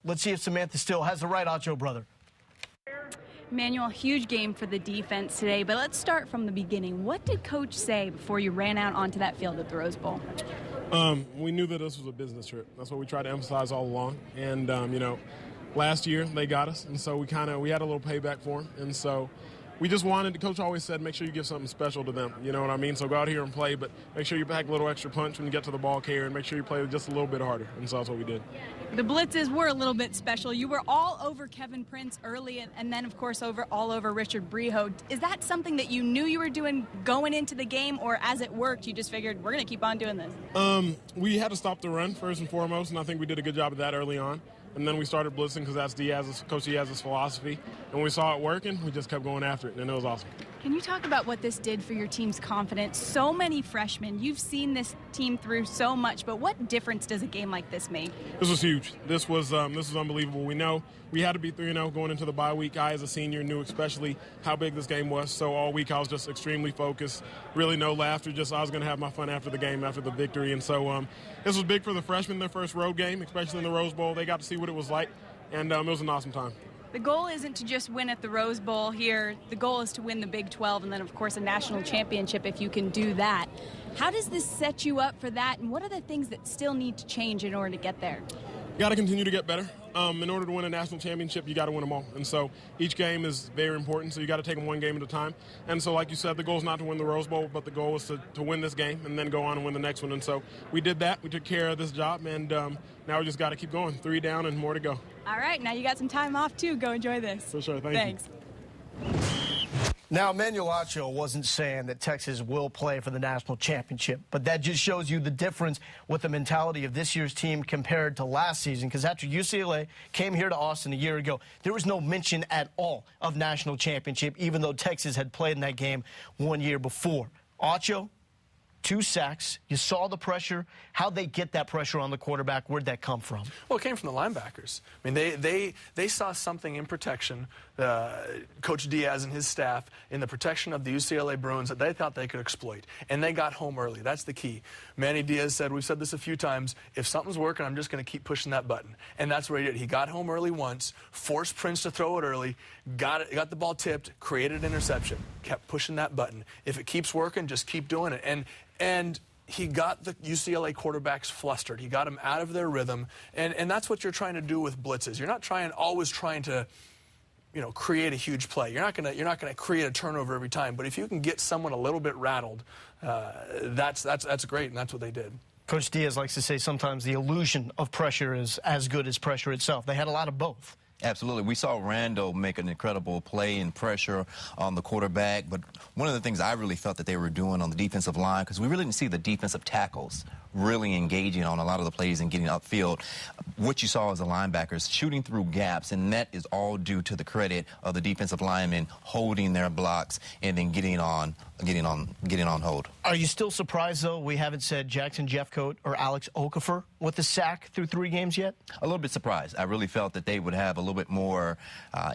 Let's see if Samantha still has the right Acho brother. Manuel, huge game for the defense today, but let's start from the beginning. What did Coach say before you ran out onto that field at the Rose Bowl? We knew that this was a business trip. That's what we tried to emphasize all along. And, you know, last year they got us, and so we had a little payback for them. And so we just wanted, the coach always said, make sure you give something special to them. You know what I mean? So go out here and play, but make sure you pack a little extra punch when you get to the ball carrier, and make sure you play just a little bit harder. And so that's what we did. The blitzes were a little bit special. You were all over Kevin Prince early, and then, of course, all over Richard Breho. Is that something that you knew you were doing going into the game, or as it worked, you just figured, we're going to keep on doing this? We had to stop the run, first and foremost, and I think we did a good job of that early on. And then we started blitzing because that's Coach Diaz's philosophy. And when we saw it working, we just kept going after it, and it was awesome. Can you talk about what this did for your team's confidence? So many freshmen. You've seen this team through so much, but what difference does a game like this make? This was huge. This was unbelievable. We know we had to be 3-0 going into the bye week. I, as a senior, knew especially how big this game was. So all week I was just extremely focused. Really no laughter. Just I was going to have my fun after the game, after the victory. And so this was big for the freshmen, their first road game, especially in the Rose Bowl. They got to see what it was like, and it was an awesome time. The goal isn't to just win at the Rose Bowl here. The goal is to win the Big 12 and then, of course, a national championship if you can do that. How does this set you up for that, and what are the things that still need to change in order to get there? You got to continue to get better. In order to win a national championship, you got to win them all. And so each game is very important, so you got to take them one game at a time. And so, like you said, the goal is not to win the Rose Bowl, but the goal is to win this game and then go on and win the next one. And so we did that. We took care of this job, and now we just got to keep going. 3 down and more to go. All right, now you got some time off, too. Go enjoy this. For sure. Thanks. Now, Manuel Acho wasn't saying that Texas will play for the national championship, but that just shows you the difference with the mentality of this year's team compared to last season, because after UCLA came here to Austin a year ago, there was no mention at all of national championship, even though Texas had played in that game 1 year before. Acho, 2 sacks. You saw the pressure. How'd they get that pressure on the quarterback? Where'd that come from? Well, it came from the linebackers. I mean, they saw something in protection, Coach Diaz and his staff, in the protection of the UCLA Bruins that they thought they could exploit. And they got home early. That's the key. Manny Diaz said, we've said this a few times, if something's working, I'm just going to keep pushing that button. And that's what he did. He got home early once, forced Prince to throw it early, got the ball tipped, created an interception, kept pushing that button. If it keeps working, just keep doing it. And he got the UCLA quarterbacks flustered. He got them out of their rhythm, and that's what you're trying to do with blitzes. You're not always trying to, you know, create a huge play. You're not gonna create a turnover every time. But if you can get someone a little bit rattled, that's great, and that's what they did. Coach Diaz likes to say sometimes the illusion of pressure is as good as pressure itself. They had a lot of both. Absolutely. We saw Randall make an incredible play and pressure on the quarterback, but one of the things I really felt that they were doing on the defensive line, because we really didn't see the defensive tackles really engaging on a lot of the plays and getting upfield. What you saw as the linebackers shooting through gaps, and that is all due to the credit of the defensive linemen holding their blocks and then getting on hold. Are you still surprised, though, we haven't said Jackson Jeffcoat or Alex Okafor with the sack through 3 games yet? A little bit surprised. I really felt that they would have a little bit more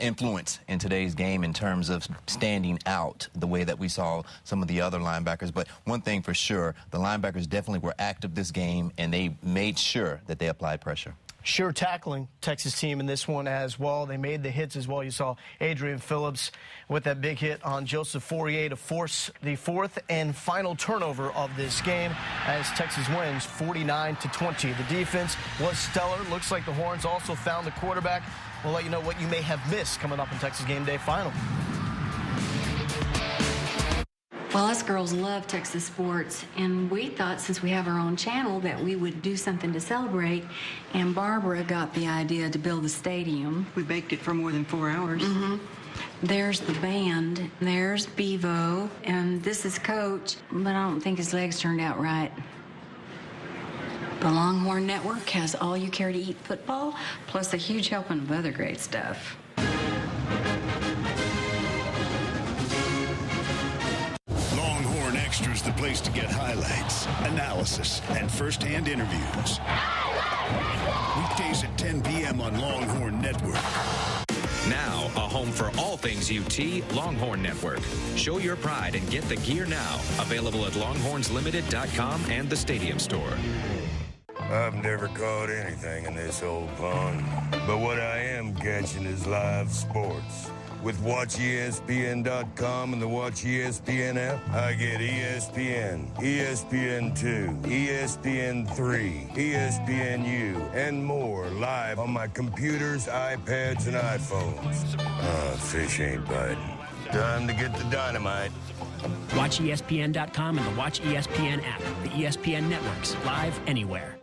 influence in today's game in terms of standing out the way that we saw some of the other linebackers. But one thing for sure, the linebackers definitely were active this game, and they made sure that they applied pressure. Sure tackling, Texas team in this one as well. They made the hits as well. You saw Adrian Phillips with that big hit on Joseph Fourier to force the 4th and final turnover of this game as Texas wins 49-20. The defense was stellar. Looks like the Horns also found the quarterback. We'll let you know what you may have missed coming up in Texas Game Day Final. Well, us girls love Texas sports, and we thought since we have our own channel that we would do something to celebrate, and Barbara got the idea to build a stadium. We baked it for more than 4 hours. There's the band, there's Bevo, and this is Coach, but I don't think his legs turned out right. The Longhorn Network has all you care to eat football, plus a huge helping of other great stuff. Extra's the place to get highlights, analysis, and first-hand interviews. Weekdays at 10 p.m. on Longhorn Network. Now, a home for all things UT, Longhorn Network. Show your pride and get the gear now. Available at longhornslimited.com and the Stadium Store. I've never caught anything in this old pond. But what I am catching is live sports. With WatchESPN.com and the Watch ESPN app, I get ESPN, ESPN2, ESPN3, ESPNU, and more live on my computers, iPads, and iPhones. Fish ain't biting. Time to get the dynamite. Watch ESPN.com and the Watch ESPN app. The ESPN networks, live anywhere.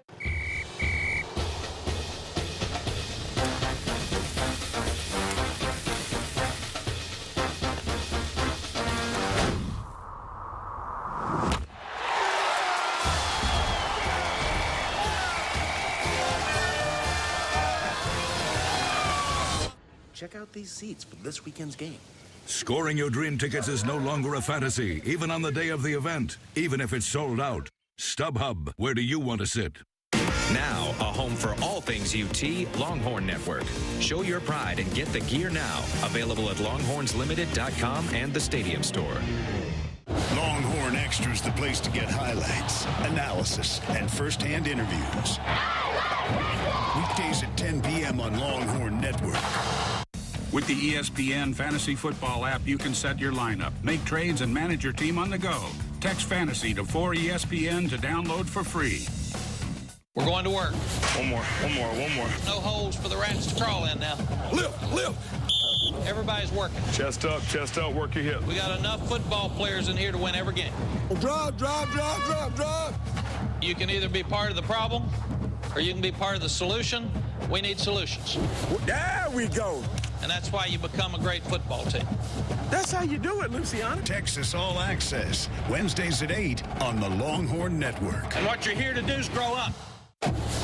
Check out these seats for this weekend's game. Scoring your dream tickets is no longer a fantasy, even on the day of the event, even if it's sold out. StubHub, where do you want to sit? Now, a home for all things UT, Longhorn Network. Show your pride and get the gear now. Available at longhornslimited.com and the Stadium Store. Longhorn Extra is the place to get highlights, analysis, and first-hand interviews. Weekdays at 10 p.m. on Longhorn Network. With the ESPN Fantasy Football app, you can set your lineup, make trades, and manage your team on the go. Text Fantasy to 4ESPN to download for free. We're going to work. One more. No holes for the rats to crawl in now. Lift. Everybody's working. Chest up, work your hip. We got enough football players in here to win every game. Drive. You can either be part of the problem or you can be part of the solution. We need solutions. There we go. And that's why you become a great football team. That's how you do it, Luciano. Texas All Access, Wednesdays at 8 on the Longhorn Network. And what you're here to do is grow up.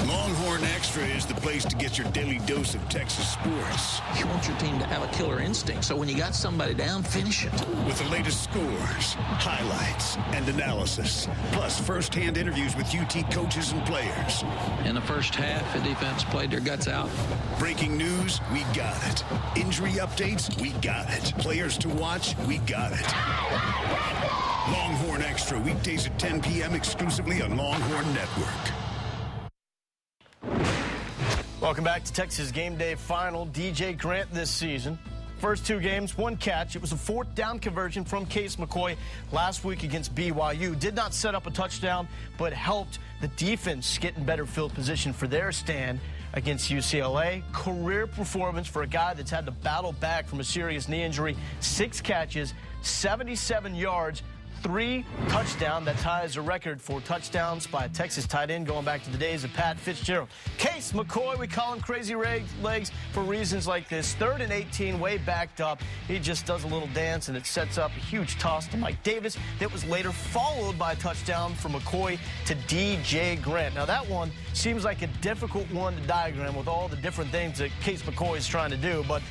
Longhorn Extra is the place to get your daily dose of Texas sports. You want your team to have a killer instinct, so when you got somebody down, finish it. With the latest scores, highlights, and analysis, plus first-hand interviews with UT coaches and players. In the first half, the defense played their guts out. Breaking news, we got it. Injury updates, we got it. Players to watch, we got it. Longhorn Extra, weekdays at 10 p.m. exclusively on Longhorn Network. Welcome back to Texas Game Day Final. DJ Grant this season. First two games, one catch. It was a fourth down conversion from Case McCoy last week against BYU. Did not set up a touchdown, but helped the defense get in better field position for their stand against UCLA. Career performance for a guy that's had to battle back from a serious knee injury. 6 catches, 77 yards, 3 touchdowns. That ties a record for touchdowns by a Texas tight end going back to the days of Pat Fitzgerald. Case McCoy, we call him Crazy Legs for reasons like this. 3rd and 18, way backed up. He just does a little dance, and it sets up a huge toss to Mike Davis that was later followed by a touchdown from McCoy to DJ Grant. Now, that one seems like a difficult one to diagram with all the different things that Case McCoy is trying to do, but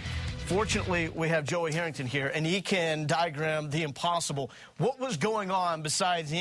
fortunately, we have Joey Harrington here, and he can diagram the impossible. What was going on besides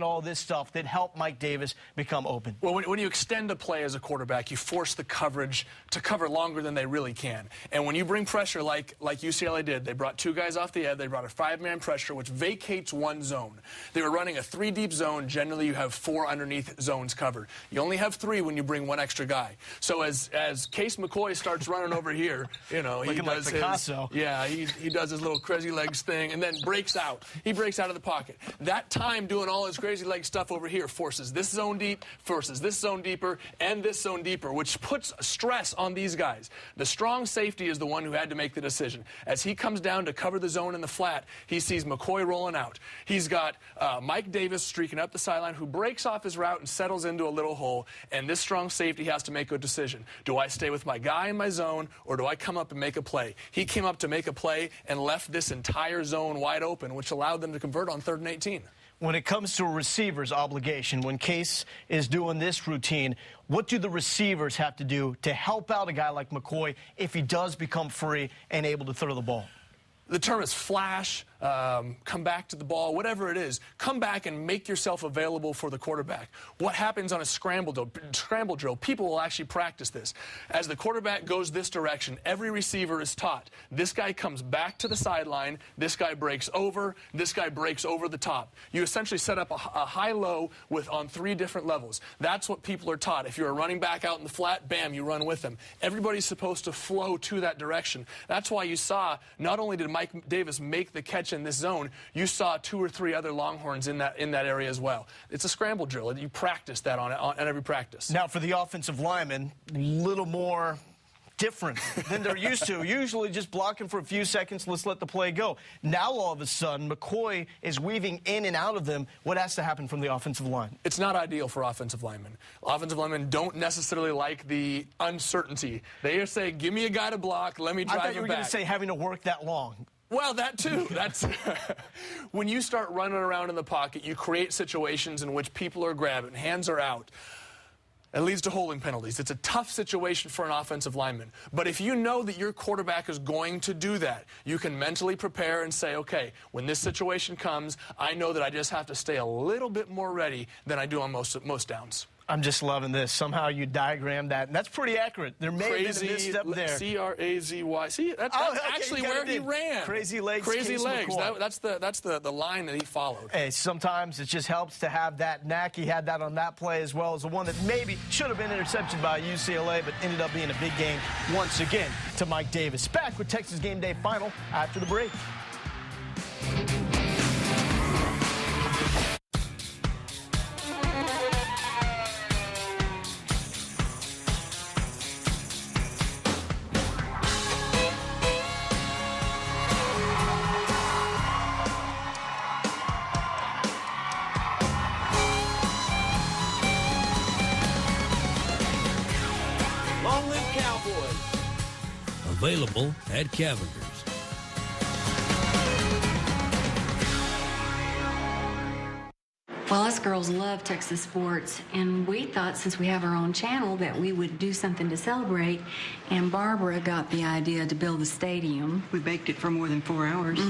all this stuff that helped Mike Davis become open? Well, when you extend a play as a quarterback, you force the coverage to cover longer than they really can. And when you bring pressure like UCLA did, they brought 2 guys off the edge. They brought a 5-man pressure, which vacates 1 zone. They were running a 3-deep zone. Generally, you have 4 underneath zones covered. You only have 3 when you bring 1 extra guy. So as Case McCoy starts running over here, he does Picasso. he does his little crazy legs thing and then breaks out. He breaks out of the pocket. That time doing all his crazy leg stuff over here forces this zone deep, forces this zone deeper, and this zone deeper, which puts stress on these guys. The strong safety is the one who had to make the decision. As he comes down to cover the zone in the flat, he sees McCoy rolling out. He's got Mike Davis streaking up the sideline, who breaks off his route and settles into a little hole, and this strong safety has to make a decision. Do I stay with my guy in my zone, or do I come up and make a play? He came up to make a play and left this entire zone wide open, which allowed them to convert on 3rd and 18. When it comes to a receiver's obligation, when Case is doing this routine, what do the receivers have to do to help out a guy like McCoy if he does become free and able to throw the ball? The term is flash, come back to the ball, whatever it is, come back and make yourself available for the quarterback. What happens on a scramble drill, people will actually practice this. As the quarterback goes this direction, every receiver is taught, this guy comes back to the sideline, this guy breaks over, this guy breaks over the top. You essentially set up a high-low on 3 different levels. That's what people are taught. If you're a running back out in the flat, bam, you run with them. Everybody's supposed to flow to that direction. That's why you saw, not only did Mike Davis make the catch in this zone, you saw 2 or 3 other Longhorns in that area as well. It's a scramble drill. You practice that on every practice. Now, for the offensive linemen, a little more different than they're used to. Usually just blocking for a few seconds, let's let the play go. Now, all of a sudden, McCoy is weaving in and out of them. What has to happen from the offensive line? It's not ideal for offensive linemen. Offensive linemen don't necessarily like the uncertainty. They say, give me a guy to block, let me drive him back. I thought you were going to say having to work that long. Well, that too. That's when you start running around in the pocket, you create situations in which people are grabbing, hands are out. It leads to holding penalties. It's a tough situation for an offensive lineman. But if you know that your quarterback is going to do that, you can mentally prepare and say, okay, when this situation comes, I know that I just have to stay a little bit more ready than I do on most downs. I'm just loving this. Somehow you diagrammed that, and that's pretty accurate. There may have been a misstep there. C-R-A-Z-Y. See, that's actually where he ran. Crazy legs. Crazy legs. That's the line that he followed. Hey, sometimes it just helps to have that knack. He had that on that play as well as the one that maybe should have been intercepted by UCLA, but ended up being a big game once again to Mike Davis. Back with Texas Game Day Final after the break. Available at Cavender's. Well, us girls love Texas sports, and we thought since we have our own channel that we would do something to celebrate, and Barbara got the idea to build the stadium. We baked it for more than 4 hours.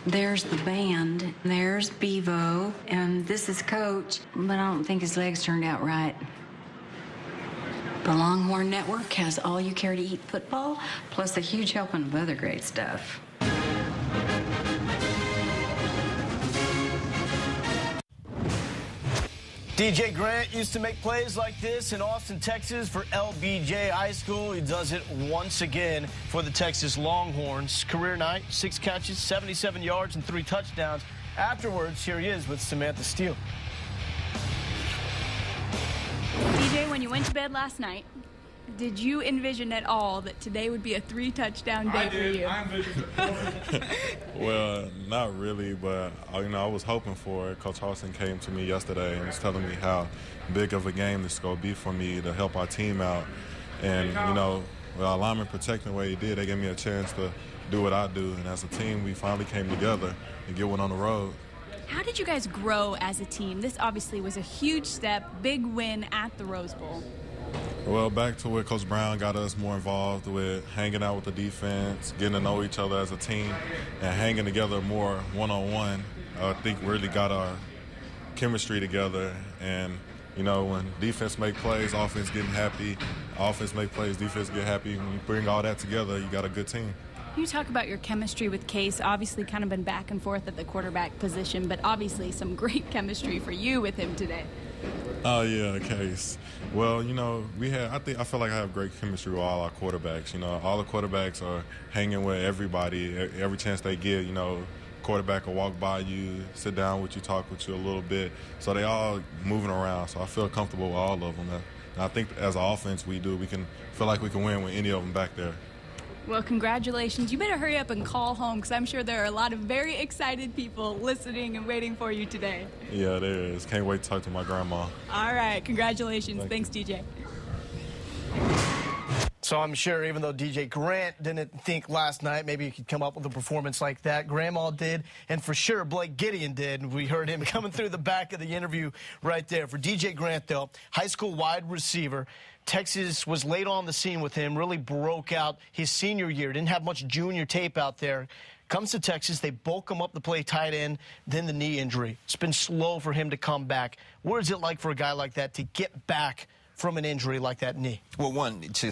There's the band, there's Bevo, and this is Coach, but I don't think his legs turned out right. The Longhorn Network has all you care to eat football, plus a huge helping of other great stuff. DJ Grant used to make plays like this in Austin, Texas for LBJ High School. He does it once again for the Texas Longhorns. Career night, 6 catches, 77 yards, and 3 touchdowns. Afterwards, here he is with Samantha Steele. DJ, when you went to bed last night, did you envision at all that today would be a 3-touchdown day for you? I envisioned it. Well, not really, but I was hoping for it. Coach Halston came to me yesterday and was telling me how big of a game this is going to be for me to help our team out. And, with our lineman protecting the way he did, they gave me a chance to do what I do. And as a team, we finally came together and get one on the road. How did you guys grow as a team? This obviously was a huge step, big win at the Rose Bowl. Well, back to where Coach Brown got us more involved with hanging out with the defense, getting to know each other as a team, and hanging together more one-on-one. I think really got our chemistry together. And, when defense make plays, offense getting happy. Offense make plays, defense get happy. When you bring all that together, you got a good team. You talk about your chemistry with Case, obviously kind of been back and forth at the quarterback position, but obviously some great chemistry for you with him today. Oh, yeah, Case. Well, I feel like I have great chemistry with all our quarterbacks. All the quarterbacks are hanging with everybody. Every chance they get, quarterback will walk by you, sit down with you, talk with you a little bit. So they all moving around. So I feel comfortable with all of them. And I think as an offense we can feel like we can win with any of them back there. Well, congratulations. You better hurry up and call home because I'm sure there are a lot of very excited people listening and waiting for you today. Yeah, there is. Can't wait to talk to my grandma. All right. Congratulations. Thanks, DJ. So I'm sure even though DJ Grant didn't think last night maybe he could come up with a performance like that, Grandma did, and for sure Blake Gideon did. And we heard him coming through the back of the interview right there. For DJ Grant, though, high school wide receiver, Texas was late on the scene with him, really broke out his senior year, didn't have much junior tape out there. Comes to Texas, they bulk him up to play tight end, then the knee injury. It's been slow for him to come back. What is it like for a guy like that to get back from an injury like that knee? Well, one, to